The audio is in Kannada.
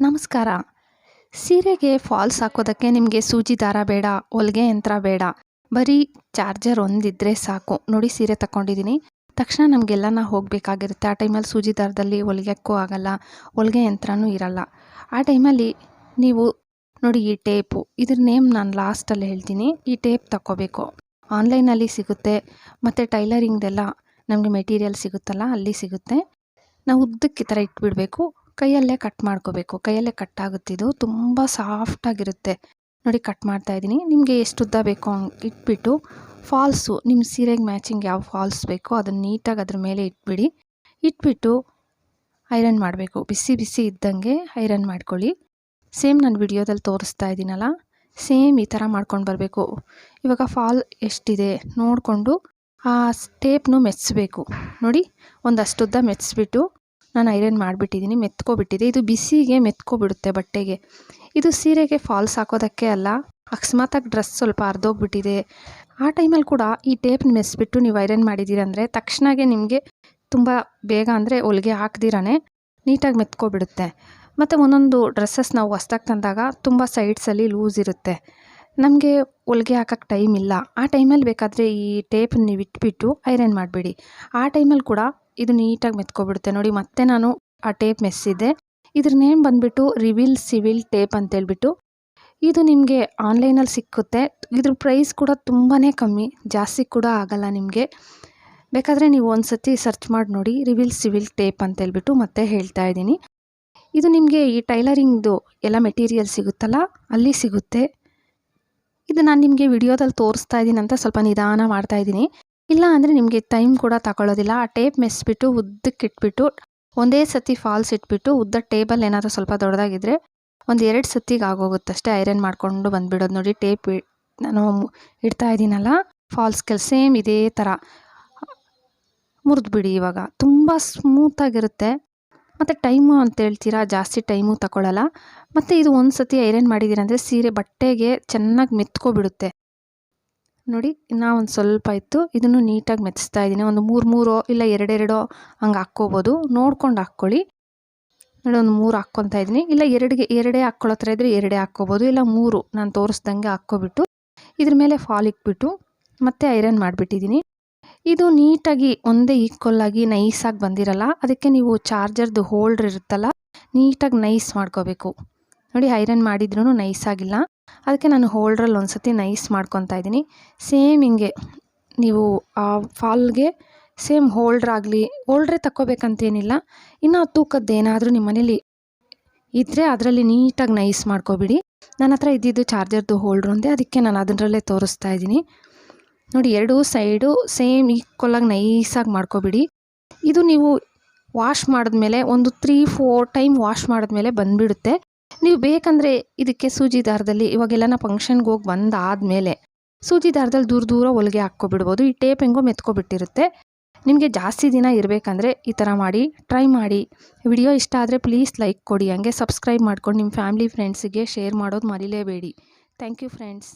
ನಮಸ್ಕಾರ. ಸೀರೆಗೆ ಫಾಲ್ಸ್ ಹಾಕೋದಕ್ಕೆ ನಿಮಗೆ ಸೂಜಿ ದಾರ ಬೇಡ, ಹೊಲಿಗೆ ಯಂತ್ರ ಬೇಡ, ಬರೀ ಚಾರ್ಜರ್ ಒಂದಿದ್ದರೆ ಸಾಕು. ನೋಡಿ, ಸೀರೆ ತಗೊಂಡಿದ್ದೀನಿ. ತಕ್ಷಣ ನಮಗೆಲ್ಲನ ಹೋಗಬೇಕಾಗಿರುತ್ತೆ. ಆ ಟೈಮಲ್ಲಿ ಸೂಜಿ ದಾರದಲ್ಲಿ ಹೊಲಿಯೋಕ್ಕೂ ಆಗಲ್ಲ, ಹೊಲಿಗೆ ಯಂತ್ರನೂ ಇರಲ್ಲ. ಆ ಟೈಮಲ್ಲಿ ನೀವು ನೋಡಿ, ಈ ಟೇಪು, ಇದ್ರ ನೇಮ್ ನಾನು ಲಾಸ್ಟಲ್ಲಿ ಹೇಳ್ತೀನಿ. ಈ ಟೇಪ್ ತಗೋಬೇಕು. ಆನ್ಲೈನಲ್ಲಿ ಸಿಗುತ್ತೆ, ಮತ್ತು ಟೈಲರಿಂಗ್ದೆಲ್ಲ ನಮಗೆ ಮೆಟೀರಿಯಲ್ ಸಿಗುತ್ತಲ್ಲ, ಅಲ್ಲಿ ಸಿಗುತ್ತೆ. ನಾವು ಉದ್ದಕ್ಕೆ ಈ ಥರ ಇಟ್ಬಿಡಬೇಕು. ಕೈಯಲ್ಲೇ ಕಟ್ ಮಾಡ್ಕೋಬೇಕು. ಕೈಯಲ್ಲೇ ಕಟ್ ಆಗುತ್ತಿದ್ದು ತುಂಬ ಸಾಫ್ಟಾಗಿರುತ್ತೆ. ನೋಡಿ, ಕಟ್ ಮಾಡ್ತಾಯಿದ್ದೀನಿ. ನಿಮಗೆ ಎಷ್ಟು ಉದ್ದ ಬೇಕೋ ಹಂಗೆ ಇಟ್ಬಿಟ್ಟು ಫಾಲ್ಸು ನಿಮ್ಮ ಸೀರೆಗೆ ಮ್ಯಾಚಿಂಗ್ ಯಾವ ಫಾಲ್ಸ್ ಬೇಕೋ ಅದನ್ನು ನೀಟಾಗಿ ಅದ್ರ ಮೇಲೆ ಇಟ್ಬಿಟ್ಟು ಐರನ್ ಮಾಡಬೇಕು. ಬಿಸಿ ಬಿಸಿ ಇದ್ದಂಗೆ ಐರನ್ ಮಾಡ್ಕೊಳ್ಳಿ. ಸೇಮ್ ನಾನು ವಿಡಿಯೋದಲ್ಲಿ ತೋರಿಸ್ತಾ ಇದ್ದೀನಲ್ಲ, ಸೇಮ್ ಈ ಥರ ಮಾಡ್ಕೊಂಡು ಬರಬೇಕು. ಇವಾಗ ಫಾಲ್ ಎಷ್ಟಿದೆ ನೋಡಿಕೊಂಡು ಆ ಟೇಪ್ನು ಮೆಚ್ಚಬೇಕು. ನೋಡಿ, ಒಂದಷ್ಟು ಉದ್ದ ಮೆಚ್ಚಿಬಿಟ್ಟು ನಾನು ಐರನ್ ಮಾಡಿಬಿಟ್ಟಿದ್ದೀನಿ. ಮೆತ್ಕೊಬಿಟ್ಟಿದೆ. ಇದು ಬಿಸಿಗೆ ಮೆತ್ಕೊಬಿಡುತ್ತೆ ಬಟ್ಟೆಗೆ. ಇದು ಸೀರೆಗೆ ಫಾಲ್ಸ್ ಹಾಕೋದಕ್ಕೆ ಅಲ್ಲ. ಅಕಸ್ಮಾತಾಗಿ ಡ್ರೆಸ್ ಸ್ವಲ್ಪ ಹರಿದೋಗ್ಬಿಟ್ಟಿದೆ, ಆ ಟೈಮಲ್ಲಿ ಕೂಡ ಈ ಟೇಪ್ನ ಮೆಸ್ಬಿಟ್ಟು ನೀವು ಐರನ್ ಮಾಡಿದ್ದೀರಂದರೆ ತಕ್ಷಣವೇ ನಿಮಗೆ ತುಂಬ ಬೇಗ, ಅಂದರೆ ಹೊಲಿಗೆ ಹಾಕ್ದಿರಾನೆ ನೀಟಾಗಿ ಮೆತ್ಕೊಬಿಡುತ್ತೆ. ಮತ್ತು ಒಂದೊಂದು ಡ್ರೆಸ್ಸಸ್ ನಾವು ಹೊಸ್ದಾಗಿ ತಂದಾಗ ತುಂಬ ಸೈಡ್ಸಲ್ಲಿ ಲೂಸ್ ಇರುತ್ತೆ. ನಮಗೆ ಹೊಲಿಗೆ ಹಾಕೋಕ್ಕೆ ಟೈಮ್ ಇಲ್ಲ. ಆ ಟೈಮಲ್ಲಿ ಬೇಕಾದರೆ ಈ ಟೇಪನ್ನ ನೀವು ಇಟ್ಬಿಟ್ಟು ಐರನ್ ಮಾಡಿಬಿಡಿ. ಆ ಟೈಮಲ್ಲಿ ಕೂಡ ಇದು ನೀಟಾಗಿ ಮೆತ್ಕೊಬಿಡುತ್ತೆ. ನೋಡಿ, ಮತ್ತೆ ನಾನು ಆ ಟೇಪ್ ಮೆಸ್ಸಿದ್ದೆ. ಇದ್ರ ನೇಮ್ ಬಂದುಬಿಟ್ಟು ರಿವಿಲ್ ಸಿವಿಲ್ ಟೇಪ್ ಅಂತೇಳ್ಬಿಟ್ಟು. ಇದು ನಿಮಗೆ ಆನ್ಲೈನಲ್ಲಿ ಸಿಕ್ಕುತ್ತೆ. ಇದ್ರ ಪ್ರೈಸ್ ಕೂಡ ತುಂಬಾ ಕಮ್ಮಿ, ಜಾಸ್ತಿ ಕೂಡ ಆಗಲ್ಲ ನಿಮಗೆ. ಬೇಕಾದರೆ ನೀವು ಒಂದು ಸತಿ ಸರ್ಚ್ ಮಾಡಿ ನೋಡಿ, ರಿವಿಲ್ ಸಿವಿಲ್ ಟೇಪ್ ಅಂತೇಳ್ಬಿಟ್ಟು. ಮತ್ತೆ ಹೇಳ್ತಾ ಇದ್ದೀನಿ, ಇದು ನಿಮಗೆ ಈ ಟೈಲರಿಂಗ್ದು ಎಲ್ಲ ಮೆಟೀರಿಯಲ್ ಸಿಗುತ್ತಲ್ಲ, ಅಲ್ಲಿ ಸಿಗುತ್ತೆ. ಇದು ನಾನು ನಿಮಗೆ ವಿಡಿಯೋದಲ್ಲಿ ತೋರಿಸ್ತಾ ಇದ್ದೀನಿ ಅಂತ ಸ್ವಲ್ಪ ನಿಧಾನ ಮಾಡ್ತಾಯಿದ್ದೀನಿ. ಇಲ್ಲ ಅಂದರೆ ನಿಮಗೆ ಟೈಮ್ ಕೂಡ ತಗೊಳ್ಳೋದಿಲ್ಲ. ಆ ಟೇಪ್ ಮೆಸ್ಬಿಟ್ಟು ಉದ್ದಕ್ಕೆ ಇಟ್ಬಿಟ್ಟು ಒಂದೇ ಸತಿ ಫಾಲ್ಸ್ ಇಟ್ಬಿಟ್ಟು, ಉದ್ದ ಟೇಬಲ್ ಏನಾದರೂ ಸ್ವಲ್ಪ ದೊಡ್ಡದಾಗಿದ್ದರೆ ಒಂದು 2 ಸತಿಗೆ ಆಗೋಗುತ್ತೆ ಅಷ್ಟೇ. ಐರನ್ ಮಾಡಿಕೊಂಡು ಬಂದುಬಿಡೋದು. ನೋಡಿ, ಟೇಪ್ ನಾನು ಇಡ್ತಾ ಇದ್ದೀನಲ್ಲ ಫಾಲ್ಸ್ಗೆಲ್ಲ ಸೇಮ್ ಇದೇ ಥರ ಮುರಿದ್ಬಿಡಿ. ಇವಾಗ ತುಂಬ ಸ್ಮೂತಾಗಿರುತ್ತೆ. ಮತ್ತು ಟೈಮು ಅಂತ ಹೇಳ್ತೀರಾ, ಜಾಸ್ತಿ ಟೈಮು ತಗೊಳ್ಳಲ್ಲ. ಮತ್ತು ಇದು ಒಂದು ಸತಿ ಐರನ್ ಮಾಡಿದ್ದೀರಂದರೆ ಸೀರೆ ಬಟ್ಟೆಗೆ ಚೆನ್ನಾಗಿ ಮೆತ್ಕೊಬಿಡುತ್ತೆ. ನೋಡಿ, ಇನ್ನೂ ಒಂದು ಸ್ವಲ್ಪ ಇತ್ತು. ಇದನ್ನು ನೀಟಾಗಿ ಮೆತ್ತಿಸ್ತಾ ಇದ್ದೀನಿ. ಒಂದು 3 ಇಲ್ಲ 2 ಹಂಗೆ ಹಾಕ್ಕೋಬೋದು. ನೋಡ್ಕೊಂಡು ಹಾಕ್ಕೊಳ್ಳಿ. ನೋಡಿ, ಒಂದು 3 ಹಾಕ್ಕೊತಾ ಇದ್ದೀನಿ. ಇಲ್ಲ 2 ಹಾಕ್ಕೊಳ್ಳೋ ಥರ ಇದ್ದರೆ 2 ಹಾಕ್ಕೋಬೋದು. ಇಲ್ಲ 3 ನಾನು ತೋರಿಸ್ದಂಗೆ ಹಾಕ್ಕೊಬಿಟ್ಟು ಇದ್ರ ಮೇಲೆ ಫಾಲ್ ಇಕ್ಬಿಟ್ಟು ಮತ್ತೆ ಐರನ್ ಮಾಡಿಬಿಟ್ಟಿದ್ದೀನಿ. ಇದು ನೀಟಾಗಿ ಒಂದೇ ಈಕ್ವಲ್ಲಾಗಿ ನೈಸಾಗಿ ಬಂದಿರಲ್ಲ. ಅದಕ್ಕೆ ನೀವು ಚಾರ್ಜರ್ದು ಹೋಲ್ಡ್ರ್ ಇರುತ್ತಲ್ಲ, ನೀಟಾಗಿ ನೈಸ್ ಮಾಡ್ಕೋಬೇಕು. ನೋಡಿ, ಐರನ್ ಮಾಡಿದ್ರೂ ನೈಸಾಗಿಲ್ಲ. ಅದಕ್ಕೆ ನಾನು ಹೋಲ್ಡ್ರಲ್ಲಿ ಒಂದು ಸತಿ ನೈಸ್ ಮಾಡ್ಕೊತಾ ಇದ್ದೀನಿ. ಸೇಮ್ ಹಿಂಗೆ ನೀವು ಆ ಫಾಲ್ಗೆ ಸೇಮ್ ಹೋಲ್ಡ್ರೇ ತಗೋಬೇಕಂತೇನಿಲ್ಲ. ಇನ್ನು ತೂಕದ್ದೇನಾದರೂ ನಿಮ್ಮ ಮನೇಲಿ ಇದ್ದರೆ ಅದರಲ್ಲಿ ನೀಟಾಗಿ ನೈಸ್ ಮಾಡ್ಕೊಬಿಡಿ. ನನ್ನ ಹತ್ರ ಇದ್ದಿದ್ದು ಚಾರ್ಜರ್ದು ಹೋಲ್ಡ್ರ್ ಒಂದೇ, ಅದಕ್ಕೆ ನಾನು ಅದರಲ್ಲೇ ತೋರಿಸ್ತಾ ಇದ್ದೀನಿ. ನೋಡಿ, 2 ಸೈಡು ಸೇಮ್ ಈಕ್ವಲಾಗಿ ನೈಸಾಗಿ ಮಾಡ್ಕೊಬಿಡಿ. ಇದು ನೀವು ವಾಶ್ ಮಾಡಿದ್ಮೇಲೆ ಒಂದು 3-4 ಟೈಮ್ ವಾಶ್ ಮಾಡಿದ್ಮೇಲೆ ಬಂದುಬಿಡುತ್ತೆ. ನೀವು ಬೇಕಂದರೆ ಇದಕ್ಕೆ ಸೂಜಿ ದಾರದಲ್ಲಿ, ಇವಾಗೆಲ್ಲನ ಫಂಕ್ಷನ್ಗೆ ಹೋಗಿ ಬಂದಾದಮೇಲೆ ಸೂಜಿ ದಾರದಲ್ಲಿ ದೂರ ಹೊಲಿಗೆ ಹಾಕ್ಕೊಬಿಡ್ಬೋದು. ಈ ಟೇಪ್ ಹೆಂಗೋ ಮೆತ್ಕೊಬಿಟ್ಟಿರುತ್ತೆ. ನಿಮಗೆ ಜಾಸ್ತಿ ದಿನ ಇರಬೇಕಂದ್ರೆ ಈ ಥರ ಮಾಡಿ, ಟ್ರೈ ಮಾಡಿ. ವಿಡಿಯೋ ಇಷ್ಟ ಆದರೆ ಪ್ಲೀಸ್ ಲೈಕ್ ಕೊಡಿ. ಹಂಗೆ ಸಬ್ಸ್ಕ್ರೈಬ್ ಮಾಡ್ಕೊಂಡು ನಿಮ್ಮ ಫ್ಯಾಮಿಲಿ ಫ್ರೆಂಡ್ಸಿಗೆ ಶೇರ್ ಮಾಡೋದು ಮರಿಲೇಬೇಡಿ. Thank you friends.